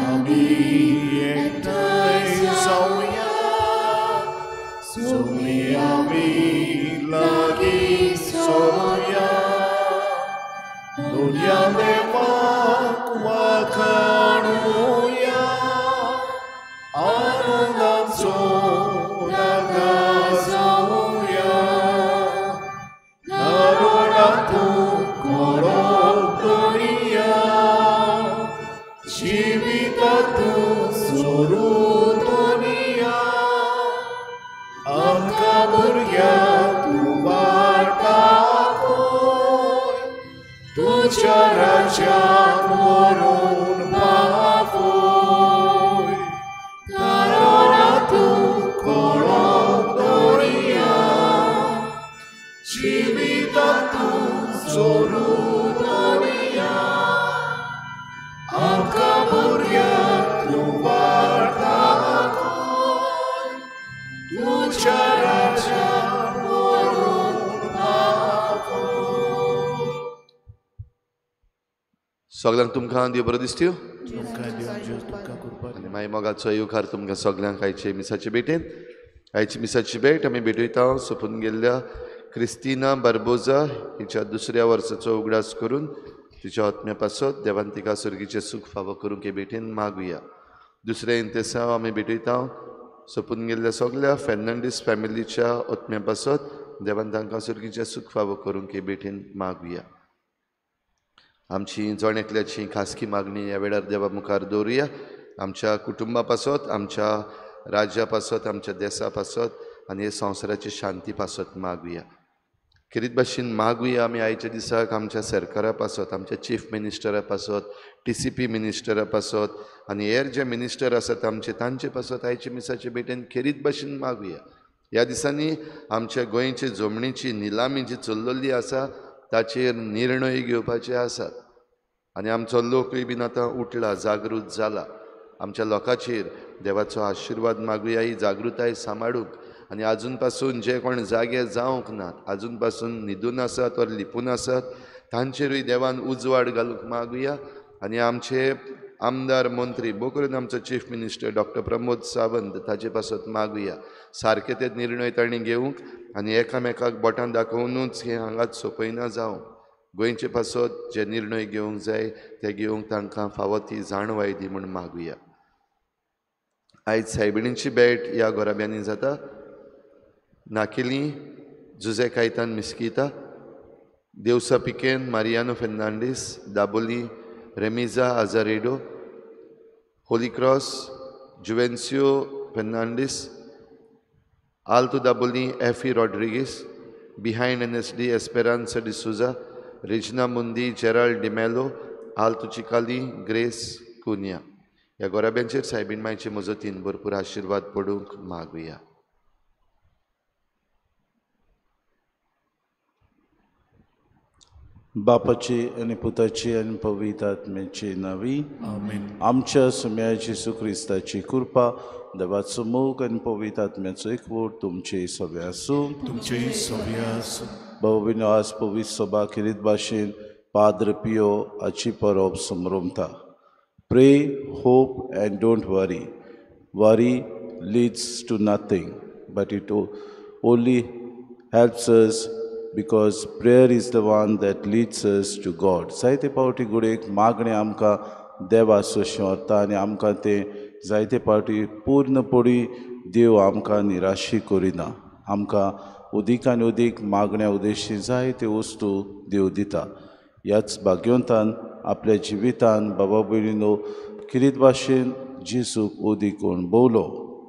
आमी एकठांय जावया, सोमी आमी लागीं सरुया, दोनया देवाक वखाणुया, आनंदाचो जागा जावया, करुणातून कोडो करुया, जिवितातून सोडून दोनया, आमकां भुरग्यांक तूं वाटावय, तुज्या राज्याक व्हरून पावय, करुणातून कोडो करुया, जिवितातून सोडून दोनया, आमकां भुरग्यांक तूं वाटावय, तुज्या राज्याक व्हरून पावय. सगळ्यांक तुमकां देव बरो दिसत्यो आनी मागीर मोगाचो येवकार तुमकां सगळ्यांक आयचे मिसाचे भेटेन. आयची मिसाची भेट आमी भेटयता सोंपून गेल्ल्या क्रिस्तिना बार्बोजा हिच्या 2ऱ्या वर्साचो उगडास करून तिच्या आत्म्या पासत देवान तिका सर्गीचे सूख फावो करूंक हे भेटेन मागुया. दुसऱ्या इंतेसांव आमी भेटयता सोंपून गेल्ल्या सगळ्या फेर्नांडीस फॅमिलीच्या आत्म्या पासत देवान तांकां सर्गीचे सूख फावो करूंक हे भेटेन मागुया. आमची जोणेकल्याची खासगी मागणी ह्या वेळार देवा मुखार दवरुया. आमच्या कुटुंबा पासत, आमच्या राज्या पासत, आमच्या देशा पासत आनी हे संवसाराची शांती पासत मागुया. खेरीत भाशेन मागुया आमी आयच्या दिसाक आमच्या सरकारा पासत, आमच्या चीफ मिनिस्टरा पासत, TCP मिनिस्टरा पासत आनी हेर जे मिनिस्टर आसात आमचे तांचे पासत आयचे मिसाचे भेटेन खेरीत भाशेन मागुया. ह्या दिसांनी आमच्या गोंयचे जमनीची निलामी जी चल्लल्ली आसा ताचेर निर्णय घेवपाचे आसात आनी आमचो लोकूय बीन आतां उठला, जागृत जाला. आमच्या लोकांचेर देवाचो आशिर्वाद मागुया ही जागृताय सांबाळूंक आनी आजून पासून जे कोण जागे जावंक नात, आजून पासून न्हिदून आसात वा लिपून आसात तांचेरूय देवान उजवाड घालूंक मागुया. आनी आमचे आमदार मंत्री बो करून आमचो chief minister doctor Pramod Sawant ताचे पासत मागुया सारके ते निर्णय तांणी घेवंक आनी एकामेकाक बोटां दाखोवनूच हे हांगाच सोंपयना जावं. गोंयचे पासत जे निर्णय घेवंक जाय ते घेवंक तांकां फावो ती जाणवाय दी म्हूण मागुया. आयज सायबिणीची भेट ह्या गोराब्यांनी जाता. नाकिली जुजे कायतान मिस्किता, देवसा Piquen Mariano Fernandes, Dabolim Remija Azaredo, Holy Cross Juvencio Fernandes, Alto Dabolim Effie Rodrigues, behind NSD Esperanca D'Souza, Regina Mundi Gerald D'Mello, Alto Chicalim Grace Cunha. ह्या गोराब्यांचेर सायबीण मायचे मजतीन भरपूर आशिर्वाद पडूंक मागुया. बापाची आनी पुताची आनी पवित्र आत्म्याची नावी. आमीन. आमच्या सुम्या जेसू क्रिस्ताची कृपा, देवाचो मोग आनी पवित्र आत्म्याचो एकवट तुमचे सगळे आसूं. तुमचे सगळे आसूं. भाऊ आज पवित्र सभा खेरीत भाशेन पाद्र पियो हाची परब समरमता. Pray, hope and don't worry. Worry leads to nothing, but it only helps us because prayer is the one that leads us to God. जायते पावटी गुडेक मागणे आमकां देवा सोशवरता आनी आमकां तें जायते पावटी पूर्णपणी देव आमकां निराशी करिना. आमकां उदीक आनी उदीक मागण्या उद्देशी जायते वस्तू देव दिता. ह्याच भाग्यवंतान आपल्या जिवितान बाबा भयणीनो किरीत भाशेन जेजूक उदीक अणभवलो.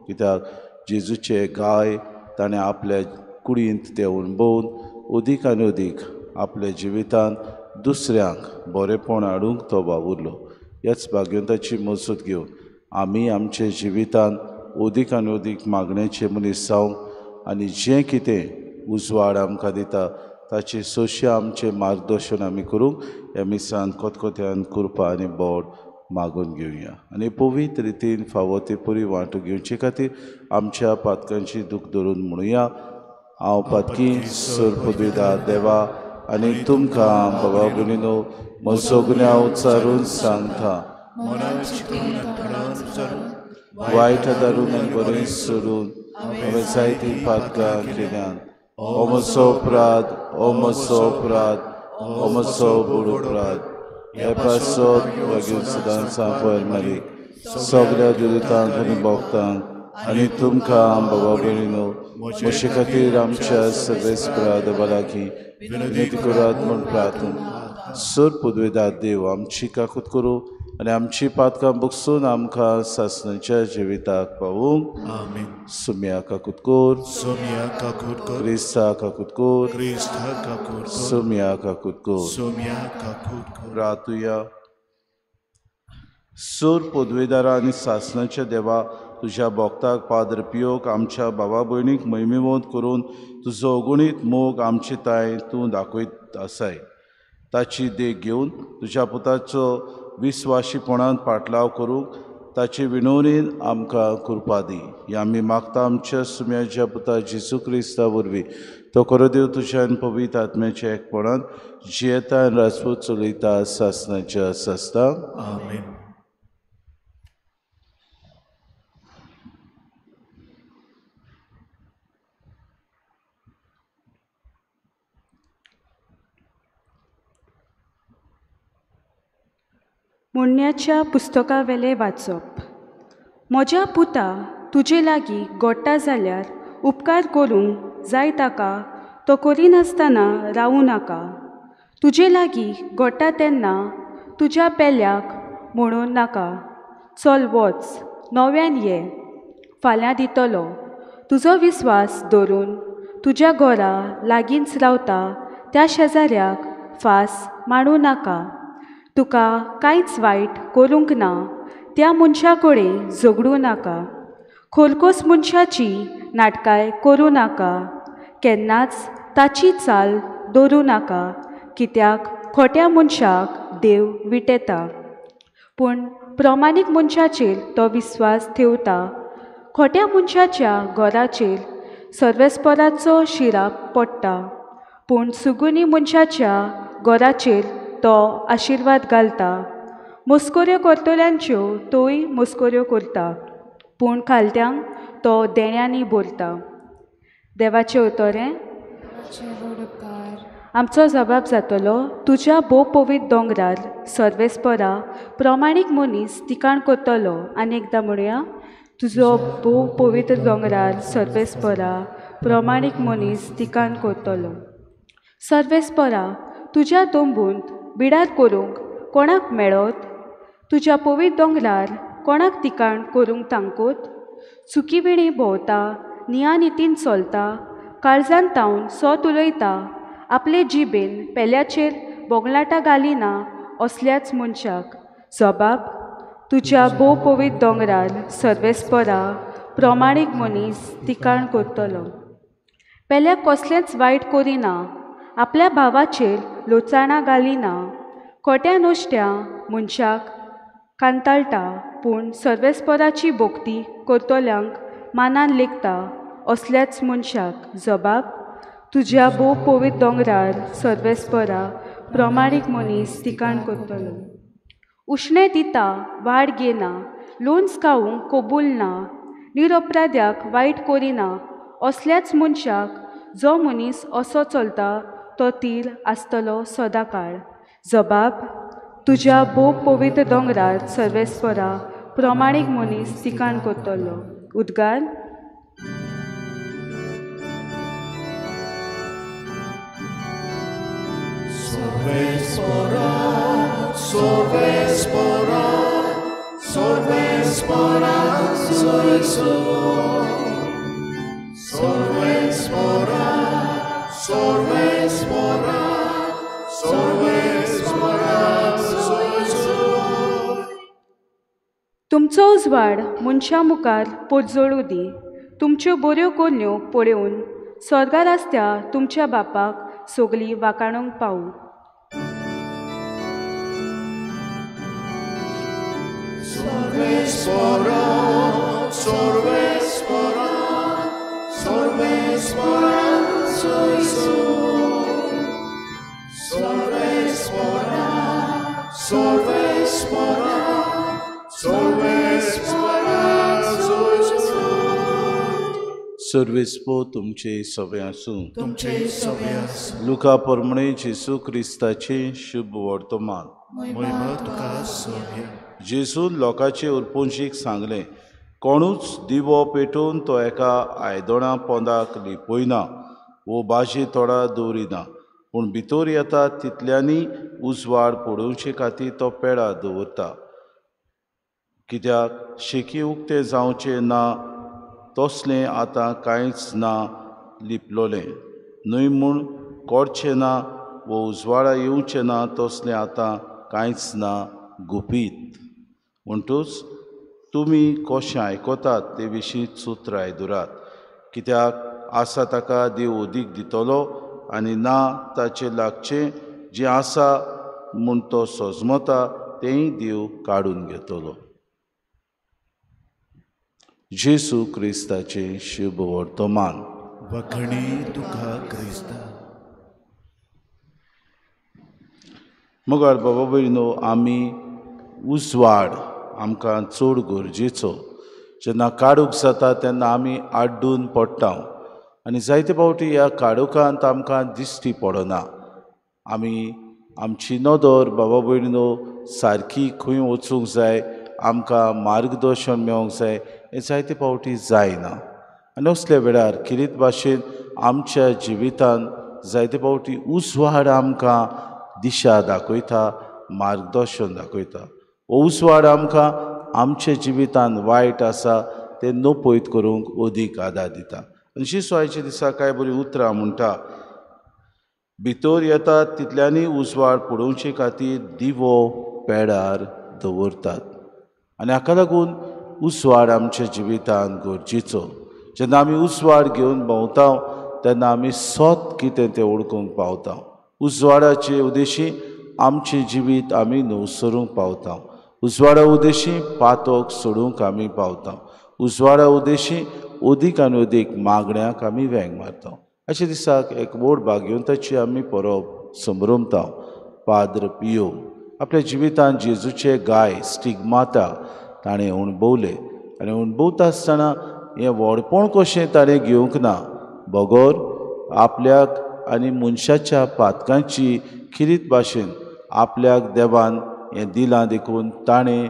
कित्याक जेजूचे गाय ताणें आपल्या कुडींत ते अणभवून उदीक आनी उदीक आपल्या जिवितान दुसऱ्यांक बरेपण हाडूंक तो वावुरलो. ह्याच भाग्यवंताची मजत घेवन आमी आमचे जिवितान उदीक आनी उदीक मागण्याचे मनीस जावंक आनी जें कितें उजवाड आमकां दिता ताचे सोशे आमचें मार्गदर्शन आमी करूंक ह्या मिसान कोतकोत्यान कृपा आनी बोड मागून घेवया. आनी पवित्र रितीन फावो ती पुरी वांटो घेवचे खातीर आमच्या पातकांची दूख धरून म्हणुया. हांव पातकी सोर पदवीदार देवा आनी तुमकां बाबा भयणीनो म्हजो गुन्यांव उच्चारून सांगता. मनान चिंतून आत्मनान जारून वायट दारून आनी बरें सोडून हांवें जायतीं पातकां केल्यान हो म्हजो अपराध, हो म्हजो अपराध, हो म्हजो बूड अपराध. हे पासत मागीर सदांच सांपय मारीक सगळ्या दुरितांक आनी भोगतांक आनी तुमकां बाबा भयणीनो म्हजे खातीर आमच्या सर्वेस्परा देवालागी विनंती करात म्हूण प्रार्थना. सर पुदवेदाद देव आमची काकूत करूं आनी आमची पातकां बुकसून आमकां सासणाच्या जिविताक पावूंक. आमीन. सुम्या काकूत कोर, सोमिया काकूट कर, क्रिस्ता काकूत कोर, क्रिस्ता काकूट कर, सुम्या काकूत कोर. सोमिया काकूट कर. रातुया. सूर पदवेदारा आनी सासणाच्या देवा तुज्या भोगताक पाद्र पियोक आमच्या भावा भयणीक मैमीवंत करून तुजो अगुणीत मोग आमचे ताय तूं दाखयत आसाय. ताची देख घेवन तुज्या पुताचो विस्वाशीपणान पाटलाव करूंक ताचे विणवणेन आमकां कृपा दी. हे आमी मागता आमच्या सुम्याच्या पुता जेजू क्रिस्ता वरवीं. तो खरो देव तुज्यान पवित्र आत्म्याच्या एकपणान जियेता आनी राजपूत चलयता सासणाच्या सस्ता. आमीन. मुन्याच्या पुस्तका वेले वाचप. म्हज्या पुता तुजे लागीं घोडटा जाल्यार उपकार करूंक जाय ताका तो करिनासतना रावूं नाका. तुजे लागीं घोडटा तेन्ना तुज्या पेल्याक म्हणूं नाका चल वच, नव्यान ये, फाल्यां दितलो. तुजो विस्वास दवरून तुज्या घरा लागींच रावता त्या शेजाऱ्याक फास मारूं नाका. तुका कांयच वायट करूंक ना त्या मनशा कडेन झगडूं नाका. खोलकोस मनशाची नाटकाय करूं नाका. केन्नाच ताची चाल दवरूं नाका, कित्याक खोट्या मनशाक देव विटेता. पूण प्रमाणीक मनशाचेर तो विस्वास ठेवता. खोट्या मनशाच्या घराचेर सर्वेस्पराचो शिराप पडटा, पूण सुगुनी मनशाच्या घराचेर तो आशिर्वाद घालता. मस्कोऱ्यो करतल्यांच्यो तोय मस्कोऱ्यो करता, पूण खालत्यांक तो देण्यांनी भरता. देवाचें उतोरें. आमचो जबाब जातलो तुज्या भोव पवित्र दोंगरार सर्वेस्परा प्रमाणीक मनीस तिकाण करतलो. आनी एकदां म्हणुया, तुजो भोव पवित्र दोंगरार सर्वेस्परा प्रमाणीक मनीस तिकाण करतलो. सर्वेस्परा तुज्या तोंबूंत बिडार करूंक कोणाक मेळत? तुज्या पवित्र दोंगरार कोणाक तिकाण करूंक तांकूत? चुकीविणी भोंवता, नियानितीन चलता, काळजान तावन सोत उलयता, आपले जिबेन पेल्याचेर बोगलाटा घालिना असल्याच मनशाक जबाब तुज्या भोव पवित्र दोंगरार सर्वेस्परा प्रमाणीक मनीस तिकाण करतलो. पेल्याक कसलेंच वायट करिना, आपल्या भावाचेर लोचाणां घालिना, खोट्या नोश्ट्या मनशाक कांताळटा, पूण सर्वेस्पराची भोक्ती करतल्यांक मानान लेखता असल्याच मनशाक जबाब तुज्या भोव पवित्र दोंगरार सर्वेस्परा प्रमाणीक मनीस तिकाण करतलो. उश्णें दिता वाड घेना, लोन्स खावूंक कबूल ना, निरपराध्याक वायट करिना असल्याच मनशाक जो मनीस असो चलता तो तीर आसतलो सदांकाळ. जबाब तुज्या भोव पवित्र दोंगरार सर्वेस्परा प्रमाणीक मनीस तिकाण करतलो. उद्गार. Sorvespora, sorvespora, sorvespora, sorvespora, sorvespora, sorvespora, sorvespora, sorvespora. तुमचो उजवाड मनशा मुखार पोरजोळू दी. तुमच्यो बऱ्यो कोन्यो पळोवन स्वर्गार आसत्या तुमच्या बापाक सगळी वाकाणूंक पावूं. Sorvespora, sorvespora, sorvespora, sorvespora, sorvespora, sorvespora, सर्वेस्पो तुमचे सवे आसूं. तुमचे सवे आसूं. लुका प्रमाणे जेसू क्रिस्ताचे शुभ वर्तमान. महिमा तुका सोव्या. जेसून लोकांचे उरपोंशीक सांगलें, कोणूच दिवो पेटोवन तो एका आयदोळा पोंदाक लिपयना वो बाजी तोडा दवरिना, पूण भितर येता तितल्यांनी उजवाड पडोवचे खातीर तो पेडा दवरता. कित्याक शेकी उक्तें जावचें ना तसलें आतां कांयच ना लिपलोलें, न्हय म्हूण कोडचें ना वो उजवाडा येवचें ना तसलें आतां कांयच ना गुपीत. म्हणटूच तुमी कशें आयकतात ते विशीं सूत्र आयदुरात, कित्याक आसा ताका देव अदीक दितलो आनी ना ताचे लागचें जें आसा म्हूण तो सोजमता तेंय देव काडून घेतलो. जेसू क्रिस्ताचे शुभ वर्तमान. वखणी तुका क्रिस्ता. मोगाळ बाबा भयणो, आमी उजवाड आमकां चड गरजेचो. जेन्ना काडूक जाता तेन्ना आमी आड्डून पडटा आनी जायते फावटी ह्या काडूकांत आमकां दिश्टी पडना. आमी आमची नदर बाबा भयणीनो सारकी खंय वचूंक जाय, आमकां मार्गदर्शन मेळोंक जाय, हें जायते फावटी जायना. आनी असल्या वेळार किरीत भाशेन आमच्या जिवितान जायते फावटी उजवाड आमकां दिशा दाखयता, मार्गदर्शन दाखयता. हो उजवाड आमकां आमच्या जिवितान वायट आसा तें नपयत करूंक अदीक आदार दिता. आनी शिसवायच्या दिसा कांय बरीं उतरां म्हणटा, भितर येतात तितल्यांनी उजवाड पडोवचे खातीर दिवो पेडार दवरतात. आनी हाका लागून उजवाड आमच्या जिवितान गरजेचो. जेन्ना आमी उजवाड घेवन भोंवता तेन्ना आमी सोत कितें तें ओळखूंक पावता. उजवाडाचे उद्देशी आमचें जिवीत आमी न्हवसरूंक पावता. उजवाडा उद्देशी पातोक सोडूंक आमी पावता. उजवाडा उद्देशी अदीक आनी अदीक मागण्यांक आमी वेंग मारता. अशे दिसाक एक व्हड भाग्यवंताची आमी परब संभ्रमता. पाद्र पियो आपल्या जिवितान जेजूचे गाय स्टिग्माता ताणें अणभवले आनी अणभवता आसतना हें व्हडपण कशें ताणें घेवंक ना. बगोर आपल्याक आनी मनशाच्या पातकांची खिरीत भाशेन आपल्याक देवान हें दिलां देखून ताणें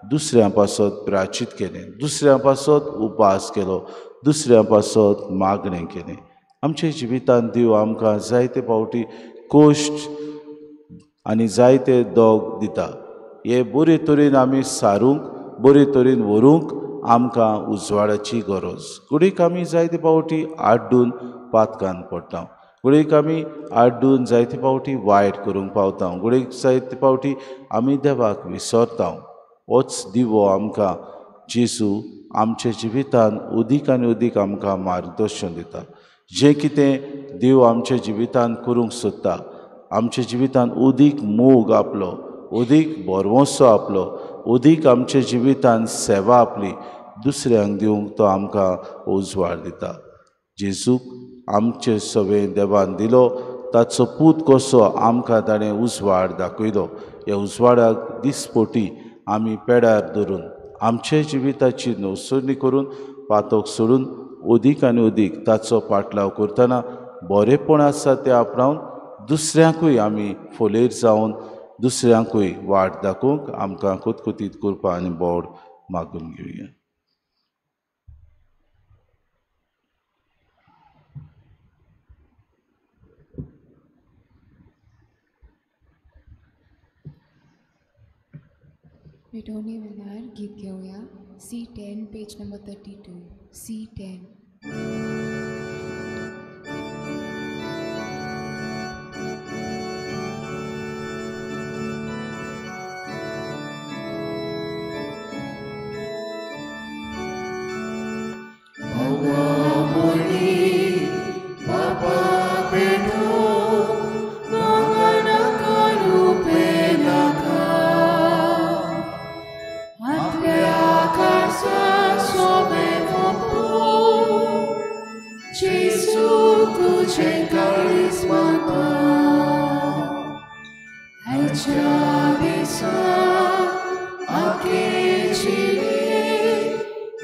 दुसऱ्यां पासत प्राचीत केलें, दुसऱ्यां पासत उपास केलो, दुसऱ्यां पासत मागणें केलें. आमच्या जिवितान देव आमकां जायते फावटी कोश्ट आनी जायते दोग दिता. हे बरे तरेन आमी सारूंक, बरे तरेन व्हरूंक आमकां उजवाडाची गरज. कुडीक आमी जायते फावटी आड्डून पातकान पडटा. गुडीक आमी आड्डून जायते फावटी वायट करूंक पावता. गुडीक जायते फावटी आमी देवाक विसरता. होच दिवो आमकां जेजू आमच्या जिवितान अदीक आनी अदीक आमकां मार्गदर्शन दिता. जें कितें देव आमच्या जिवितान करूंक सोदता, आमच्या जिवितान अदीक मोग आपलो, अदीक बरवंसो आपलो, अदीक आमच्या जिवितान सेवा आपली दुसऱ्यांक दिवंक तो आमकां उजवाड दिता. जेजूक आमचे सवे देवान दिलो ताचो पूत कसो आमकां ताणें उजवाड दाखयलो. ह्या उजवाडाक दिसपोटी आमी पेडार धरून आमचे जिविताची नवसरणी करून पातोक सोडून अदीक आनी अदीक ताचो पाटलाव करतना बरेपण आसा तें आपणावन दुसऱ्यांकूय आमी फोलेर जावन दुसऱ्यांकूय वाट दाखोवंक आमकां कुतकुतीत कृपा आनी बोड मागून घेवया. रिटोनी वेळार गीत घेवया. C10 page number 32. C10.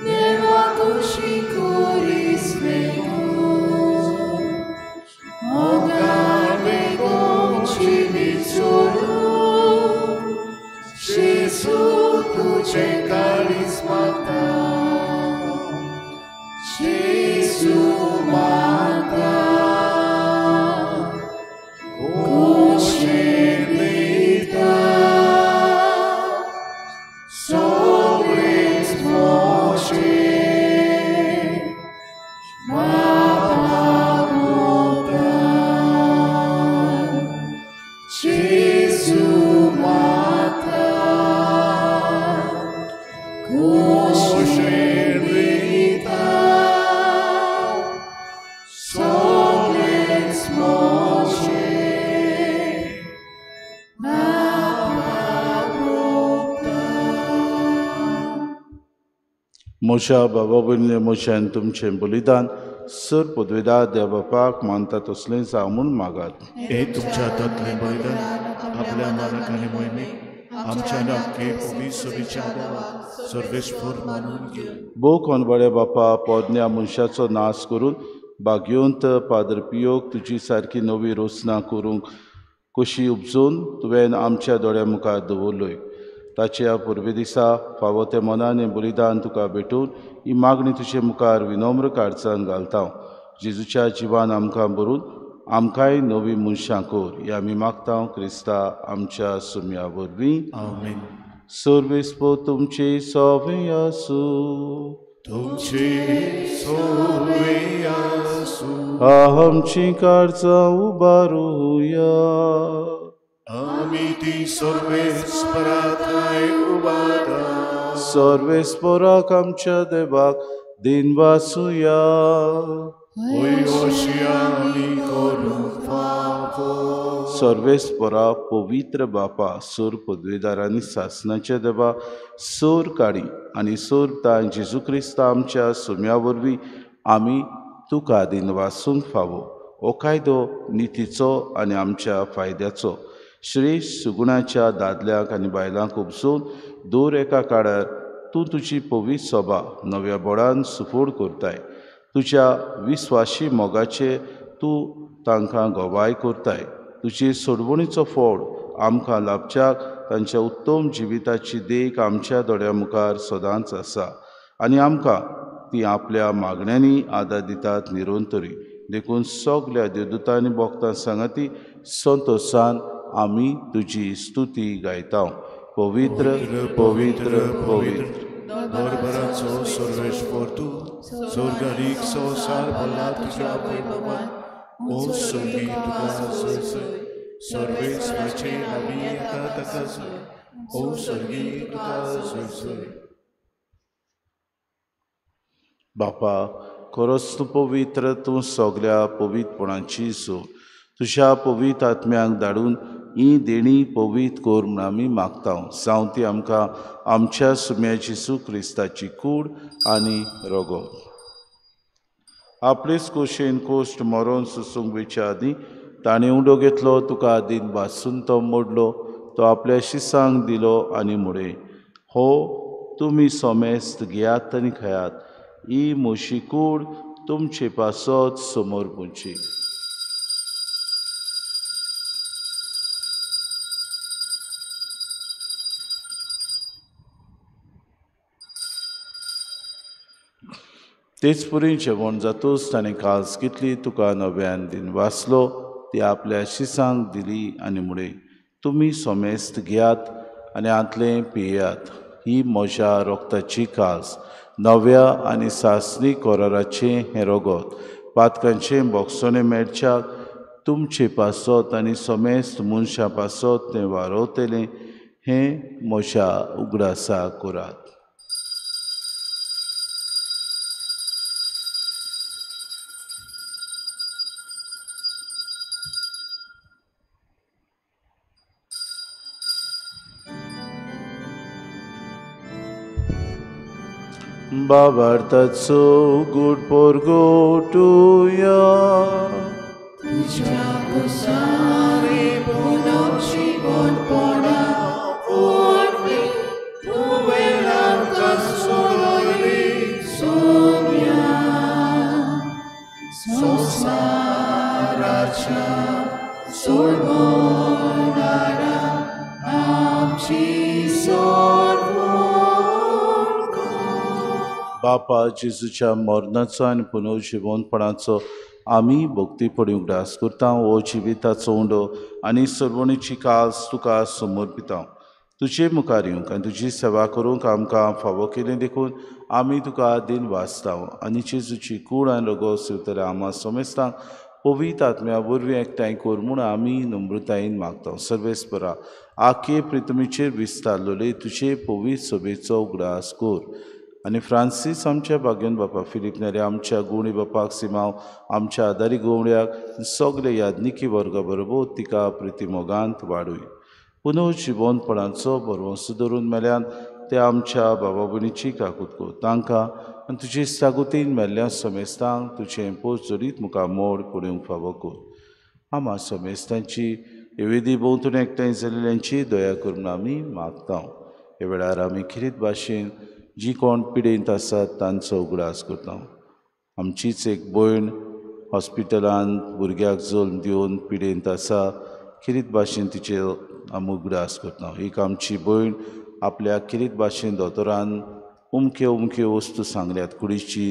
Never to she could काळीज माता जेजू माता कोशेन दिता सगळेच मोशे बापाक मोगतात जेजू माता कोशेन दिता सगळेच मोशे मोशा बाबा बोलले मोशान तुमचें बलिदान सर पदवेदार देव बापाक मानता तसलें जावं म्हूण मागात. हे तुमच्या हातांतलें बलिदान आपल्या मालक आनी मोहिमेक आमच्या नाके पवित्र देवाक सर्वेस्पर मानून घेवन भोव कोनबळे बापा पोरण्या मनशाचो नाश करून भाग्योंत पाद्र पियोक तुजी सारकी नवी रोसना करूंक कशी उपजून तुवें आमच्या दोळ्या मुखार दवरलोय. ताच्या पुर्वे दिसा फावो ते मनान बलिदान तुका भेटून ही मागणी तुजे मुखार विनम्र कारचान घालता. जेजूच्या जिवान आमकां भरून आमकांय नवी मनशां कर हें आमी मागता क्रिस्ता आमच्या सुम्या वरवीं. आमेन. सर्वेस्पो तुमचे सोवे आसूं तुमचे सोवे आसूं आमची कारचां उबारुया. आमी ती सर्वेस्पराताय उबारता सर्वेस्पराक आमच्या देवाक दिन वासुया. होय अशी आमी करूंक फावो सर्वेस्परा पवित्र बापा सोर पदवेदारांनी सासणाच्या देवा सोर काडी आनी सोर तां जेजू क्रिस्त आमच्या सुम्या वरवीं आमी तुका दिन वासूंक फावो. हो कायदो नितीचो आनी आमच्या फायद्याचो श्रेश्ठ सुगुणाच्या दादल्यांक आनी बायलांक उपसून दर एका काळार तूं तुजी पवित्र सभा नव्या बोडान सुफोड करताय. तुज्या विस्वाशी मोगाचे तूं तांकां गोवाय करताय. तुजी सोडवणीचो फोड आमकां लाभच्याक तांच्या उत्तम जिविताची देख आमच्या दोळ्या मुखार सदांच आसा आनी आमकां ती आपल्या मागण्यांनी आदार दितात निरंतरी. देखून सगल्या देवदूतांनी भोगतां सांगाती संतोशान आमी तुजी स्तुती गायता. पवित्र पवित्र पवित्र दरबाराचो सर्वेस्पर तूं स्वर्गारीक संवसार भरला तुज्या वैभवान. ओ स्वर्गी तुका सय सर्वेस्पराचे आमी येता ताका सय. ओ स्वर्गी तुका सय. बापा खरोच तूं पवित्र, तूं सगल्या पवित्रपणाची सो तुज्या पवित्र आत्म्याक धाडून ही देणी पवित्र कर म्हूण आमी मागता. जावं ती आमकां आमच्या सुम्या जेजू क्रिस्ताची कूड आनी रगत. आपलेच खोशेन कोश्ट मरोन सुसूंक वयच्या आदीं ताणें उंडो घेतलो, तुका आदीन भासून तो मोडलो, तो आपल्या शिसांक दिलो आनी मुडे हो तुमी सोमेस्त घेयात आनी खायात. ही मोशी कूड तुमचे पासत समोर पुंची. तेच पुरी जेवण जातूच ताणें काल्स कितली तुका नव्यान दिन वाचलो ती आपल्या शिसांक दिली आनी मुडे तुमी सोमेस्त घेयात आनी आंतलें पियेयात. ही म्हज्या रोगताची काल्स नव्या आनी सासरी कोराराचें हें रगत पातकांचें बोगसोणें मेळच्याक तुमचे पासत आनी सोमेस्त मनशां पासत तें वारोवतलें हें म्हज्या उगडासा करात. बाबार्थाचो गूड पोरगोटुया. तुझ्या कुसारे बोलावशी कोणपणा ओरवी तुवें आमकां सोडली सोम्या. संवसाराच्या सोडवणारा आमची सर्व बापा जेजूच्या मरणाचो आनी पुनर्जिवनपणाचो आमी भक्तीपणी उगडास करता हो जिविताचो उंडो आनी सर्वणीची कास तुका समर्पिता तुजे मुखार येवंक आनी तुजी सेवा करूंक आमकां फावो केलें देखून आमी तुका दिन वाचता आनी जेजूची कूड आनी रगत शिवतले आमा समेस्तांक पवित्र आत्म्या वरवीं एकठांय कर म्हूण आमी नम्रतायेन मागता सर्वेस्परा आखे प्रितमेचेर विस्तारलेले तुजे पवित्र सभेचो उगडास कर आनी फ्रांसीस आमच्या बागेन बापा फिलीप नेरे आमच्या गुणी बापाक सिमांव आमच्या आदारी गोवड्याक सगळे यादनिकी वर्गा बरोबर तिका प्रितीमोगांत वाडूय पुनर्जिवनपणाचो बरवंसो धरून मेल्यान ते आमच्या बाबा भयणीची काकूट कर तांकां आनी तुजे सागुतीन मेल्ल्या समेस्तांक तुजें पोस जोडीत मुखार मोड पडूंक फावो कर आमा समेस्तांची विधी भोंवतून एकठांय जाल्ल्यांची दया करून आमी मागता हे वेळार आमी खिरीत भाशेन जी कोण पिडेंत आसात तांचो उगडास करता आमचीच एक भयण हॉस्पिटलांत भुरग्याक जल्म दिवन पिडेंत आसा खिरीत भाशेन तिचे आमी उगडास करता एक आमची भयण आपल्या खिरीत भाशेन दोतोरान उमक्यो वस्तू सांगल्यात कुडीची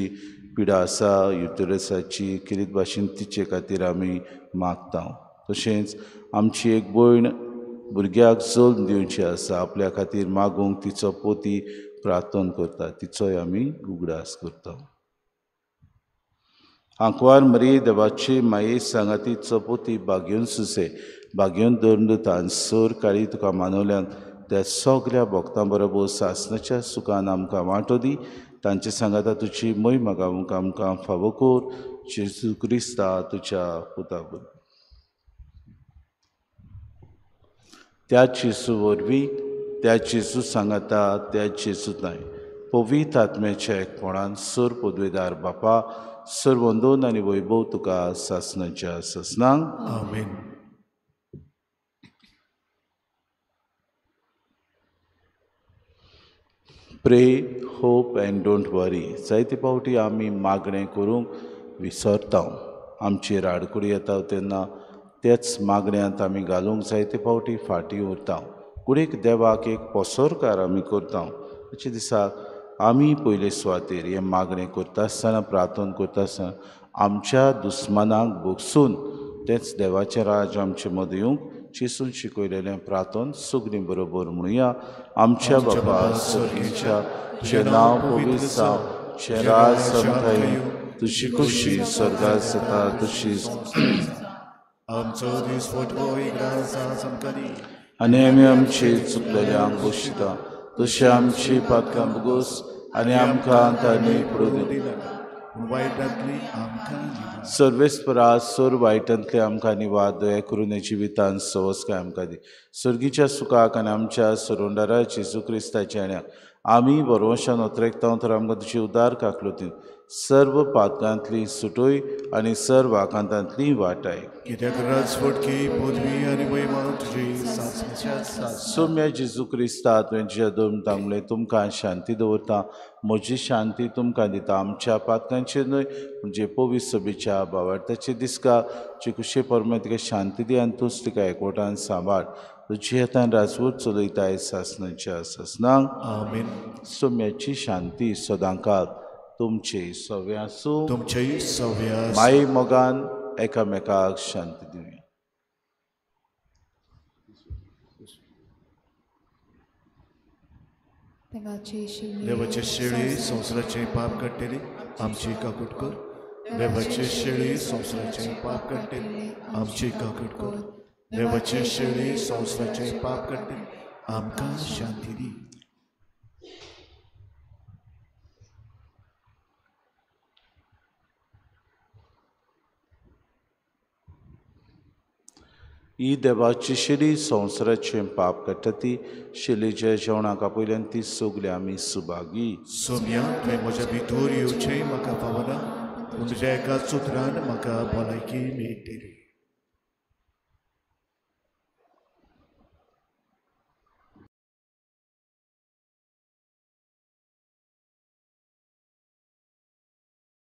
पिडा आसा युटेरसाची खिरीत भाशेन तिचे खातीर आमी मागता तशेंच आमची एक भयण भुरग्याक जल्म दिवची आसा आपल्या खातीर मागूंक तिचो पोती प्रार्थना करता तिचोय आमी उगडास करता आंकवार मरी देवाची माये सांगातीचो पोती बागेवन सुसे बागेवन दवरून सर काळी तुका मानवल्यान त्या सगळ्या भक्तां बरोबर सासणाच्या सुखान आमकां वांटो दी तांचे सांगाता तुजी मै मागावंक आमकां फावो कर जेजू क्रिस्ता तुज्या पुता बरोबर त्या जेजू वरवीं त्या जेजू सांगाता त्या जेजूताय पवित्र आत्म्याच्या एकपणान सर पदवेदार बापा सर वंदन आनी वैभव तुका सासणाच्या ससनांक आमेन. Pray hope and don't worry जायते फावटी आमी मागणें करूंक विसरता आमचेर आडकुडी येता तेन्ना तेच मागण्यांत आमी घालूंक जायते फावटी फाटीं उरता कुडीक देवाक एक पोसोरकार आमी करता अशे दिसाक आमी पयले सुवातेर हे मागणें करता आसतना प्रार्थना करता आसतना आमच्या दुस्मानाक भोगसून तेच देवाचें राज आमचे मदीं येवंक चिसून शिकयलेलें प्रार्थना सगळीं बरोबर म्हणुया आमच्या बापा सर्गीच्या जें नांव पवित्र जावं जें राज समथाय तुजी खुशी स्वर्गांत जाता तशीच आमचो दीस वटवो इग्रासा समकरी आनी आमी आमची चुकलेल्यांक बोशिता तशें आमची पातकां भोगोस आनी आमकां तांणी पडूं दिनाका वायटांतली आमकां सर्वेस्परा सर वायटांतले आमकां निवाद दया करून हे जिवितांत सवस्काय आमकां दी सर्गीच्या सुखाक आनी आमच्या सरोंडारा जेजू क्रिस्ताच्या आण्याक आमी बरोवशान ओतरेकता तर आमकां तुजी उदार काकलुतीन सर्व पातकांतली सुटोय आनी सर्व आकांतांतली वाटाय कित्याक राजफटकी पदवी आनी महिमा तुजी सासण्याच्या सास सौम्य जेजू क्रिस्ता तुवें दोन तांबले तुमकां शांती दवरता म्हजी शांती तुमकां दिता आमच्या पातकांचेर न्हय म्हणजे पवित्र सभेच्या भावार्थाचे दिसका जे कुशे परमे तिका शांती दी आनी तूंच तिका एकवटान सांबाळ तुजी येतान राजवट चलयताय सासणाच्या ससनांक आमेन. सौम्याची शांती सदांकाळ तुमचे सव्या आसूं तुमचेय सव्या माये मोगान एकामेकाक शांती दिवया देवाचे शेळी संवसाराचे पाप काडटली आमची काकूट कर देवाचे शेळी संवसाराचे पाप काडटली आमची काकूट कर देवाचे शेळी संवसाराचे पाप काडटली आमकां शांती दी ही देवाची शिडी संवसाराचे पाप काडटा ती शिलेच्या जेवणाक पयल्यान ती सगळी आमी सुभागी सोम्या तुवें म्हज्या भितर येवचें म्हाका पावना पूण तुज्या एका सुत्रान म्हाका भलायकी मेळटली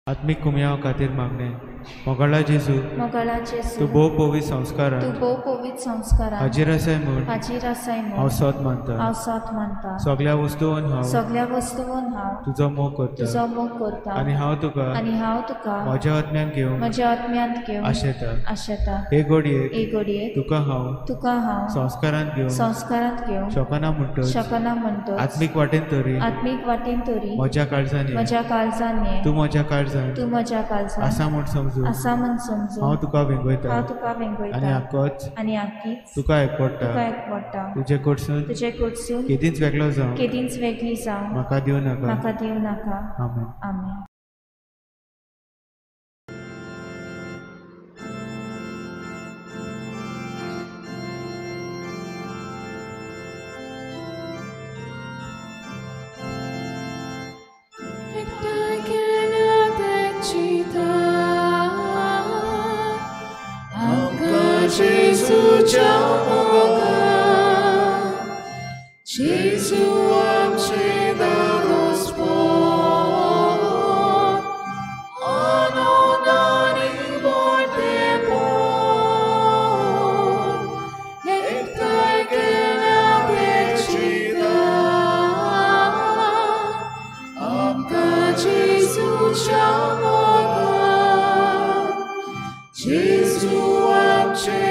आत्मीक कुमया खातीर मागणें मोगळा जेजू मोगळा जेजू तूं भोव पवित्र संस्कारां तूं भोव पवित्र संस्कारां हाजीर आसाय म्हूण हाजीर आसाय हांव म्हूण सोत मानता हांव सोत मानता सगळ्या वस्तूंन हांव सगळ्या वस्तूंन हांव तुजो मोग करता तुजो मोग करता आनी हांव तुका आनी हांव तुका म्हज्या आत्म्यान घेवन म्हज्या आत्म्यांत घेवन आशेता आशेता हे घडयेक हे घडयेक तुका हांव संस्कारांत घेवन संस्कारांत घेवन शकना म्हणटच शकना म्हणटच आत्मीक वाटेन तरी आत्मीक वाटेन तरी म्हज्या काळजांनी म्हज्या काळजांनी तूं म्हज्या काळजांत तूं म्हज्या काळजांत आसा म्हूण समजून आसा म्हूण समजून हांव तुका वेंगयता हांव तुका आनी वेंगयता आक्कोच आनी आख्खीच तुका तुका एकपडटा एकवडटा तुजे कडसून तुजे कडसून केदींच वेगळो जावं केदींच वेगळी जावं म्हाका दिवं नाका म्हाका दिवं नाका आमेन आमेन. जेजूच्या मोगान जेजू आमचे दारोस्पोन आनंदानी मोठेपण एकठांय केल्या तेची दान आमकां जेजूच्या मोगान जेजू आमचे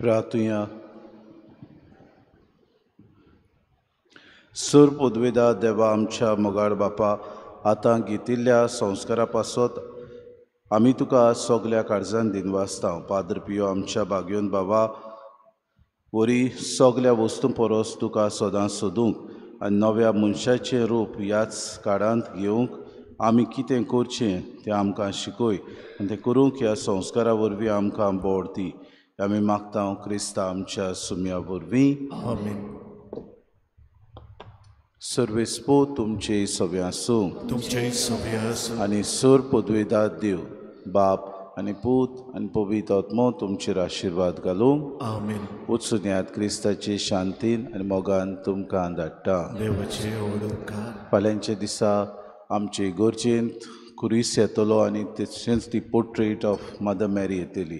प्रार्थुया. सूर पदवेदा देवा आमच्या मोगाळ बापा आतां घेतिल्ल्या संस्कारा पासत आमी तुका सगल्या काळजान दिनवासता. पाद्र पियो आमच्या बागयोन बाबा वरी सगल्या वस्तू परस तुका सदां सोदूंक आनी नव्या मनशाचें रूप ह्याच काळांत घेवंक आमी कितें करचें तें आमकां शिकय आनी तें करूंक ह्या संस्कारा वरवीं आमकां बोडती. आमी मागता क्रिस्ता आमच्या सुम्या वरवीं. आमेन. सर्वेस्पो तुमचे सवे आसूं तुमचे सवे आसूं आनी सूर पदवेदाद देव बाप आनी पूत आनी पवित्र आत्मो तुमचेर आशिर्वाद घालूं. आमेन. वचून येयात क्रिस्ताचे शांतीन आनी मोगान तुमकां धाडटा. देवाचे व्हड उपकार. फाल्यांच्या दिसा आमचे इगोर्जेंत कुरीस येतलो आनी तशेंच ती पोर्ट्रेट ऑफ मदर मॅरी येतली.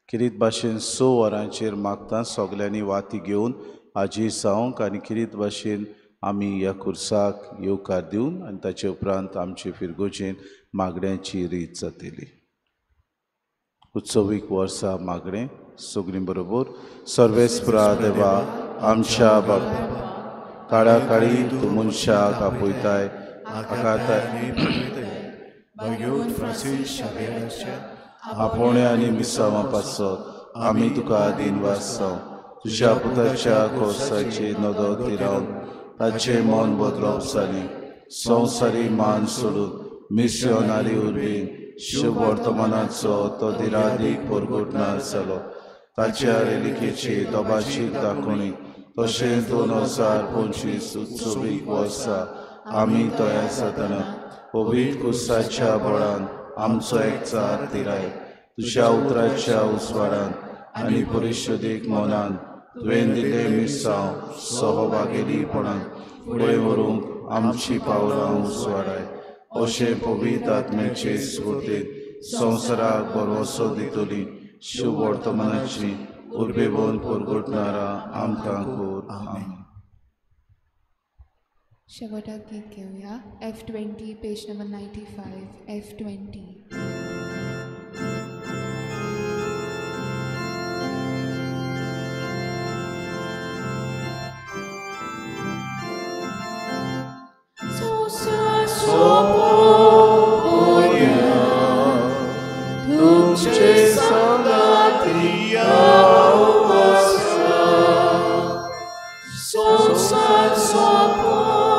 किरीत भाशेन 6 वरांचेर मागता सगल्यांनी वाती घेवन हाजीर जावंक आनी किरीत भाशेन आमी ह्या खुर्साक येवकार दिवन आनी ताचे उपरांत आमचे फिरगोजेन मागण्यांची रीत जातली. उत्सवीक वर्सा मागणें सगळीं बरोबर. सर्वेस्परा देवा आमच्या बापा काळा काळी तूं मनशाक आपयताय आकाताय भगवंत फ्रांसीस शावेराच्या आपोण्या आनी मिसावां पासत आमी तुका दिनवास जावं. तुज्या पुताच्या कोर्साची नदर रावन ताचें मन बदलप जालें. संवसारी मान सोडून मिस्योनारी उर्बेन शुभ वर्तमानाचो तो दिरादीक परगटणार जालो. ताच्या रेलिकेची दोबाची दाखोवणी तशें 2025 उत्सवीक वर्सा आमी तयार जातना पवित्र कुसाच्या बळान आमचो एकचार तिराय तुज्या उतराच्या उजवाडान आनी परिशुद्धीक मनान तुवें दिले मिसांव सहभागिरीपणान फुडें व्हरूंक आमची पावलां उजवाडाय. अशें पवित्र आत्म्याचे स्फूर्तीन संवसाराक बरवसो दितली शुभ वर्तमानाची उर्बेभोवन परगटणारा आमकां कोर. आमेन. शेवटाक गीत घेऊया. F20 page number 95. F20. तुमचे संगाती संसार सोपोर्या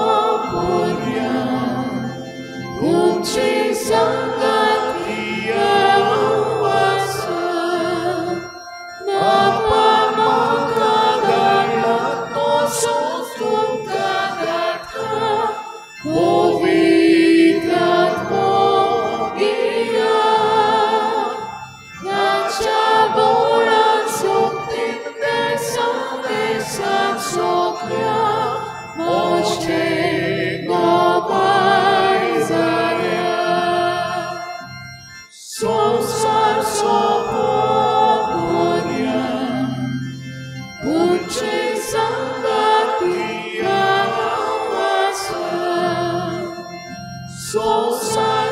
तुमचे संगाती नापा म्हाका धाडला तो तुमका धाडटा पवित्र आत्मो गिया नाच्या बोळान सोबतीन ते संदेशात सोगल्या मोचे गोबाय जाल्या संसार सोपोर्या तुमचे संगाती संसार